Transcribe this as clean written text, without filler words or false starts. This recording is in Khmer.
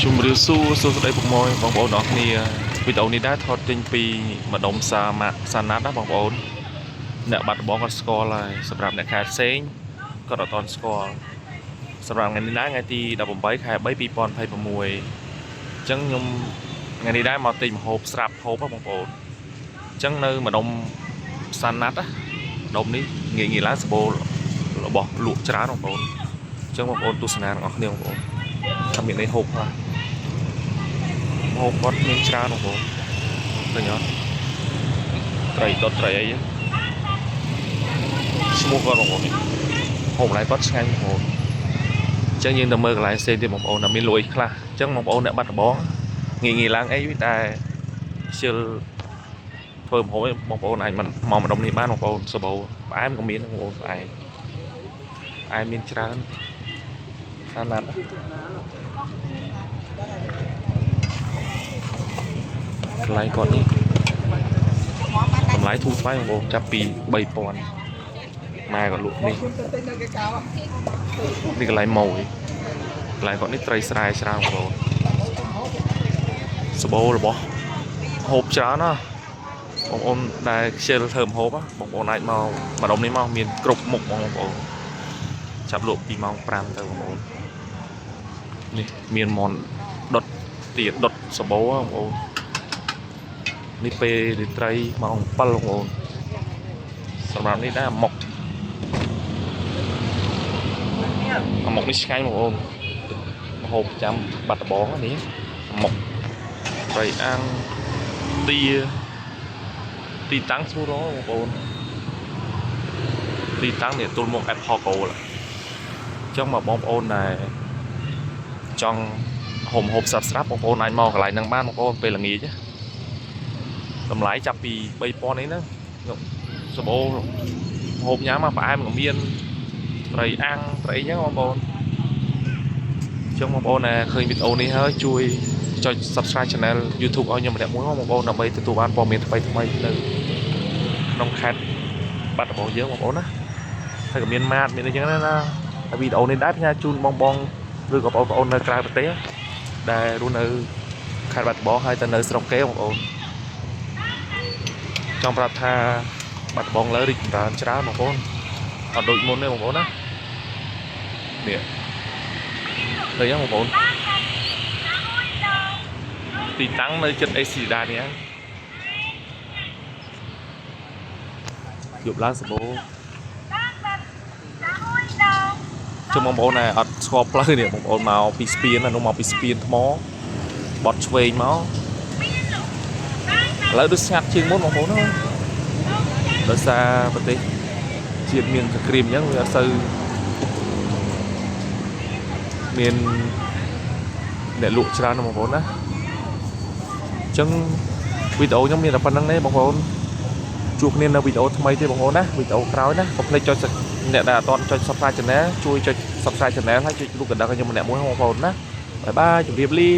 ជំរាបសួរសួស្តីពុកម៉ែបងប្អូនអរគ្នាវីដេអូនេះដែរថតចេញពីម្ដុំសាណាត់ណាបងប្អូនអ្នកបាត់បងគាត់ស្គាល់ហើយសម្រាប់អ្នកខេត្តផ្សេងគាត់អត់ទាន់ស្គាល់សម្រាប់ថ្ងៃនេះដែរថ្ងៃទី18ខែ3 2026អញ្ចឹងខ្ញុំថ្ងៃនេះដែរមកទិញម្ហូបស្រាប់ហូបបងប្អូនអញ្ចឹងនៅម្ដុំសាណាត់ណាម្ដុំនេះងាយឡើងសម្បូររបស់លក់ច្រើនបងប្អូនអញ្ចឹងបងប្អូនទស្សនាទាំងអស់គ្នាបងប្អូនថាមានអីហូបខ្លះហូបគាត់មានច្រើនបងប្អូនឃើញអត់ត្រីដុតត្រីអីឈ្មោះគាត់បងប្អូនហូបបន្លែគាត់ឆ្ងាញ់បងប្អូនអញ្ចឹងយើងទៅមើលកន្លែងផ្សេងទៀតបងប្អូនដែលមានលុយខ្លះអញ្ចឹងបងប្អូនអ្នកបាត់ដំបងងាយឡើងអីតែជិលធ្វើម្ហូបឯងបងប្អូនអាចមកម្ដុំនេះបានបងប្អូនសបោផ្អែមក៏មានបងប្អូនផ្អែមមានច្រើនសាណាត់កន្លែងគាត់នេះតម្លៃធូរថ្លៃបងប្អូនចាប់ពី 3000 ម៉ែក៏លក់នេះកន្លែងម៉ូយកន្លែងគាត់នេះត្រីស្រែច្រើនបងប្អូនសបោរបស់ហូបច្រើនណាបងប្អូនដែលខ្ជិលធ្វើម្ហូបបងប្អូនអាចមកម្ដុំនេះមកមានគ្រប់មុខបងប្អូនចាប់លក់ពីម៉ោង 5 ទៅបងប្អូននេះមានមន់ដុតទៀតដុតសបោបងប្អូននេះពេលត្រីម៉ោង 7 បងប្អូនសម្រាប់នេះដែរអាម៉ុកនេះឆ្ងាញ់បងប្អូនម្ហូបចាំបាត់ដំបងនេះអាម៉ុកត្រីអាំងទីតាំងស្រួលបងប្អូនទីតាំងនេះទល់មុខ Apple Gold អញ្ចឹងមកបងប្អូនដែលចង់ហូបស្រាប់បងប្អូនអាចមកកន្លែងហ្នឹងបានបងប្អូនពេលល្ងាចតម្លៃចាប់ពី 3000 នេះណាសបោហូបញ៉ាំមកផ្អែមក៏មានត្រីអាំងត្រីអញ្ចឹងបងប្អូនអញ្ចឹងបងប្អូនដែលឃើញវីដេអូនេះហើយជួយចុច Subscribe Channel YouTube ឲ្យខ្ញុំម្នាក់មួយបងប្អូនដើម្បីទទួលបានព័ត៌មានថ្មីនៅក្នុងខេត្តបាត់ដំបងយើងបងប្អូនណាហើយក៏មានម៉ាតមានអីចឹងណាហើយវីដេអូនេះដែរផ្ញើជូនបងឬក៏បងប្អូននៅក្រៅប្រទេសដែលរស់នៅខេត្តបាត់ដំបងហើយទៅនៅស្រុកគេបងប្អូនចង់ប្រាប់ថាបាត់ដំបងលើរីកចម្រើនច្រើនបងប្អូនអត់ដូចមុនទេបងប្អូនណានេះឃើញបងប្អូនទីតាំងនៅជិតអេស៊ីដានេះយប់ឡើងសបោជុំបងប្អូនណែអត់ស្គាល់ផ្លូវនេះបងប្អូនមកពីស្ពាននោះមកពីស្ពានថ្មបត់ឆ្វេងមកឥឡូវដូចស្ងាត់ជាងមុនបងប្អូនណាដោយសារប្រទេសជាតិមានសង្គ្រាមអញ្ចឹងវាអត់សូវមានអ្នកលក់ច្រើនបងប្អូនណាអញ្ចឹងវីដេអូខ្ញុំមានតែប៉ុណ្្នឹងទេបងប្អូនជួបគ្នានៅវីដេអូថ្មីទេបងប្អូនណាវីដេអូក្រោយណាកុំភ្លេចចុចអ្នកដែលអត់ទាន់ចុច Subscribe Channel ជួយចុច Subscribe Channel ហើយចុចរូបកណ្ដឹងឲ្យខ្ញុំម្នាក់មួយបងប្អូនណាបាយបាយជម្រាបលា